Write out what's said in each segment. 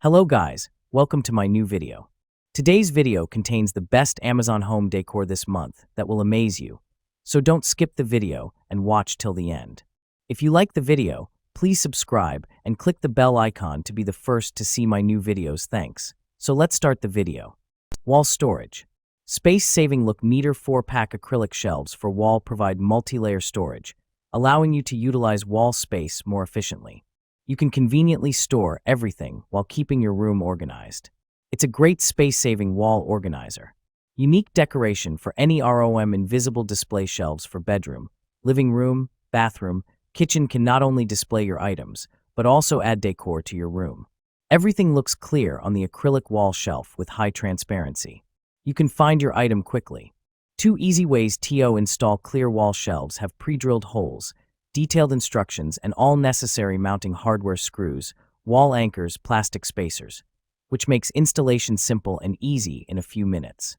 Hello guys, welcome to my new video. Today's video contains the best Amazon home decor this month that will amaze you, so don't skip the video and watch till the end. If you like the video, please subscribe and click the bell icon to be the first to see my new videos. Thanks. So let's start the video. Wall storage. Space-saving look meter 4-pack acrylic shelves for wall provide multi-layer storage, allowing you to utilize wall space more efficiently. You can conveniently store everything while keeping your room organized. It's a great space-saving wall organizer. Unique decoration for any ROM invisible display shelves for bedroom, living room, bathroom, kitchen can not only display your items, but also add decor to your room. Everything looks clear on the acrylic wall shelf with high transparency. You can find your item quickly. 2 easy ways to install clear wall shelves have pre-drilled holes, detailed instructions, and all necessary mounting hardware screws, wall anchors, plastic spacers, which makes installation simple and easy in a few minutes.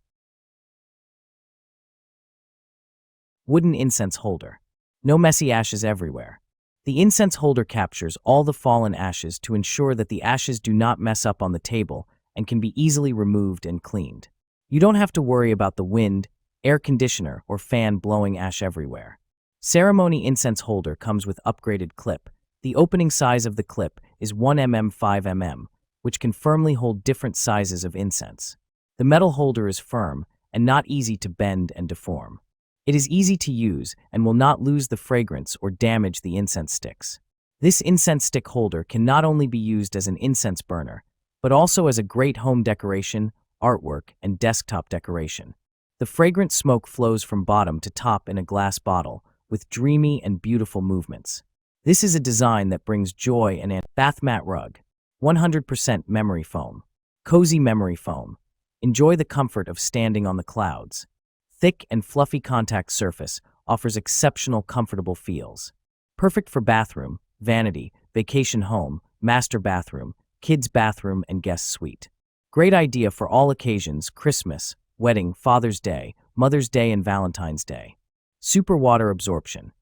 Wooden incense holder. No messy ashes everywhere. The incense holder captures all the fallen ashes to ensure that the ashes do not mess up on the table and can be easily removed and cleaned. You don't have to worry about the wind, air conditioner, or fan blowing ash everywhere. Ceremony incense holder comes with upgraded clip. The opening size of the clip is 1 mm 5 mm, which can firmly hold different sizes of incense. The metal holder is firm and not easy to bend and deform. It is easy to use and will not lose the fragrance or damage the incense sticks. This incense stick holder can not only be used as an incense burner, but also as a great home decoration, artwork, and desktop decoration. The fragrant smoke flows from bottom to top in a glass bottle, with dreamy and beautiful movements. This is a design that brings joy and bath mat rug. 100% memory foam. Cozy memory foam. Enjoy the comfort of standing on the clouds. Thick and fluffy contact surface offers exceptional comfortable feels. Perfect for bathroom, vanity, vacation home, master bathroom, kids bathroom, and guest suite. Great idea for all occasions: Christmas, wedding, Father's Day, Mother's Day, and Valentine's Day. Super water absorption.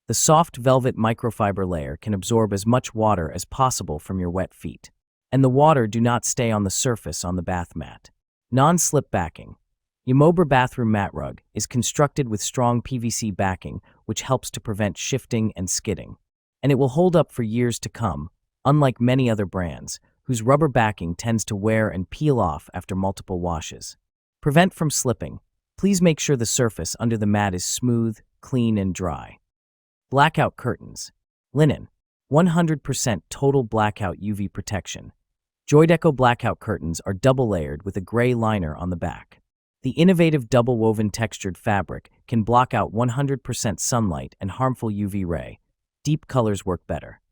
The soft velvet microfiber layer can absorb as much water as possible from your wet feet, and the water do not stay on the surface on the bath mat. Non-slip backing. Yamobra bathroom mat rug is constructed with strong PVC backing, which helps to prevent shifting and skidding, and it will hold up for years to come, unlike many other brands, whose rubber backing tends to wear and peel off after multiple washes. Prevent from slipping. Please make sure the surface under the mat is smooth, clean, and dry. Blackout curtains. Linen. 100% total blackout UV protection. Joydeco blackout curtains are double-layered with a gray liner on the back. The innovative double-woven textured fabric can block out 100% sunlight and harmful UV ray. Deep colors work better,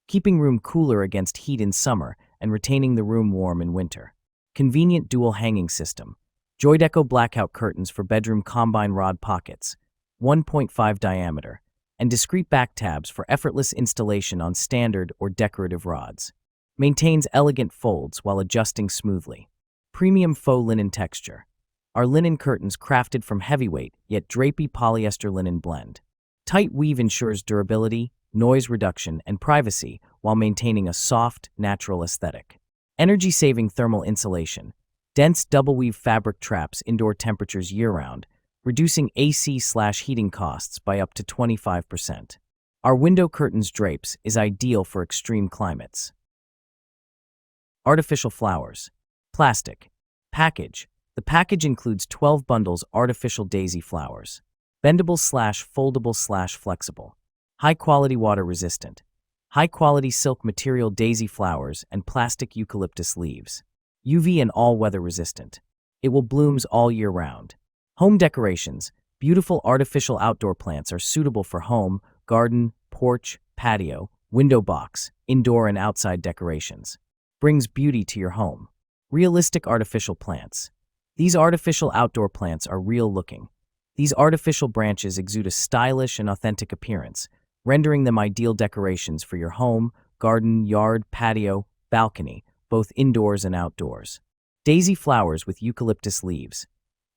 keeping room cooler against heat in summer and retaining the room warm in winter. Convenient dual hanging system. Joydeco blackout curtains for bedroom combine rod pockets, 1.5 diameter, and discrete back tabs for effortless installation on standard or decorative rods. Maintains elegant folds while adjusting smoothly. Premium faux linen texture. Our linen curtains crafted from heavyweight yet drapey polyester linen blend. Tight weave ensures durability, noise reduction, and privacy while maintaining a soft, natural aesthetic. Energy-saving thermal insulation. Dense double-weave fabric traps indoor temperatures year-round, reducing AC/heating costs by up to 25%. Our window curtains drapes is ideal for extreme climates. Artificial flowers. Plastic. Package. The package includes 12 bundles artificial daisy flowers. Bendable/foldable/flexible. High-quality water-resistant. High-quality silk material daisy flowers and plastic eucalyptus leaves. UV and all-weather resistant. It will blooms all year round. Home decorations. Beautiful artificial outdoor plants are suitable for home, garden, porch, patio, window box, indoor and outside decorations. Brings beauty to your home. Realistic artificial plants. These artificial outdoor plants are real-looking. These artificial branches exude a stylish and authentic appearance, rendering them ideal decorations for your home, garden, yard, patio, balcony, both indoors and outdoors. Daisy flowers with eucalyptus leaves.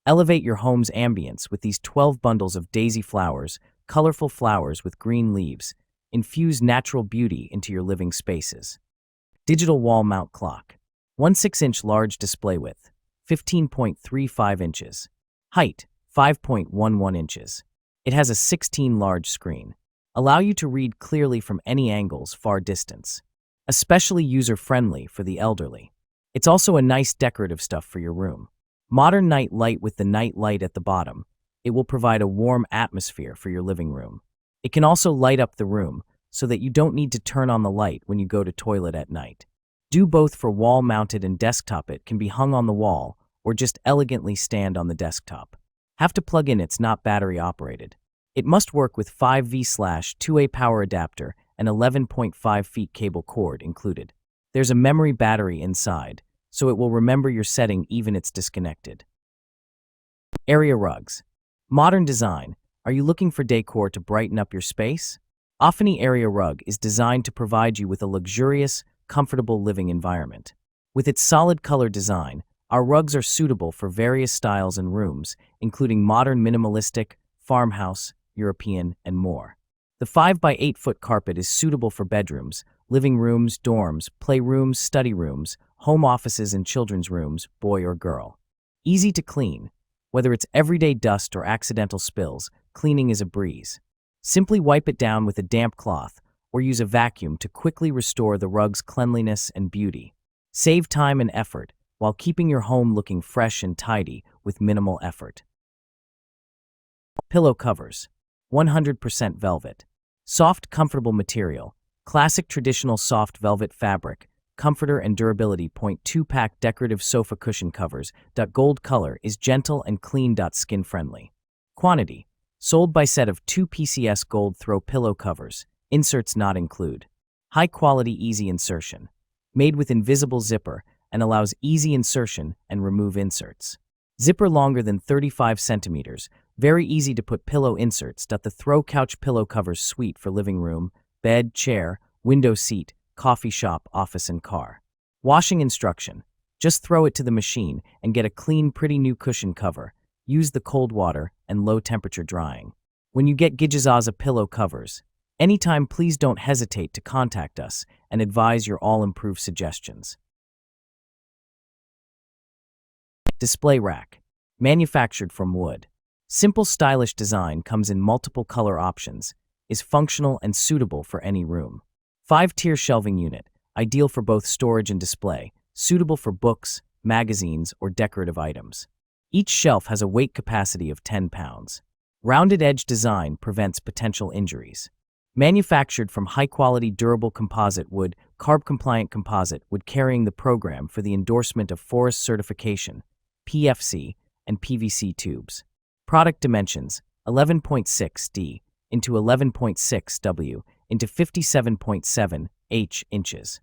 Elevate your home's ambience with these 12 bundles of daisy flowers, colorful flowers with green leaves. Infuse natural beauty into your living spaces. Digital wall mount clock. 1 6-inch large display width, 15.35 inches. Height, 5.11 inches. It has a 16 large screen. Allow you to read clearly from any angles, far distance. Especially user-friendly for the elderly. It's also a nice decorative stuff for your room. Modern night light with the night light at the bottom. It will provide a warm atmosphere for your living room. It can also light up the room so that you don't need to turn on the light when you go to toilet at night. Do both for wall-mounted and desktop. It can be hung on the wall or just elegantly stand on the desktop. Have to plug in, it's not battery operated. It must work with 5V/2A power adapter and 11.5 feet cable cord included. There's a memory battery inside, so it will remember your setting even it's disconnected. Area rugs. Modern design. Are you looking for decor to brighten up your space? Ofani Area Rug is designed to provide you with a luxurious, comfortable living environment. With its solid color design, our rugs are suitable for various styles and rooms, including modern minimalistic, farmhouse, European, and more. The 5x8-foot carpet is suitable for bedrooms, living rooms, dorms, playrooms, study rooms, home offices, and children's rooms, boy or girl. Easy to clean. Whether it's everyday dust or accidental spills, cleaning is a breeze. Simply wipe it down with a damp cloth or use a vacuum to quickly restore the rug's cleanliness and beauty. Save time and effort while keeping your home looking fresh and tidy with minimal effort. Pillow covers. 100% velvet. Soft, comfortable material. Classic traditional soft velvet fabric. Comforter and durability. 2-pack decorative sofa cushion covers. Gold color is gentle and clean. Skin friendly. Quantity. Sold by set of 2 PCS gold throw pillow covers. Inserts not include. High quality, easy insertion. Made with invisible zipper and allows easy insertion and remove inserts. Zipper longer than 35 centimeters. Very easy to put pillow inserts. The throw couch pillow covers suite for living room, bed, chair, window seat, coffee shop, office, and car. Washing instruction. Just throw it to the machine and get a clean, pretty new cushion cover. Use the cold water and low temperature drying. When you get Gijazaza pillow covers, anytime, please don't hesitate to contact us and advise your all-improved suggestions. Display rack. Manufactured from wood. Simple, stylish design, comes in multiple color options, is functional and suitable for any room. 5-tier shelving unit, ideal for both storage and display, suitable for books, magazines, or decorative items. Each shelf has a weight capacity of 10 pounds. Rounded edge design prevents potential injuries. Manufactured from high-quality durable composite wood, carb-compliant composite wood, carrying the program for the endorsement of forest certification, PFC, and PVC tubes. Product dimensions: 11.6 D into 11.6 W into 57.7 H inches.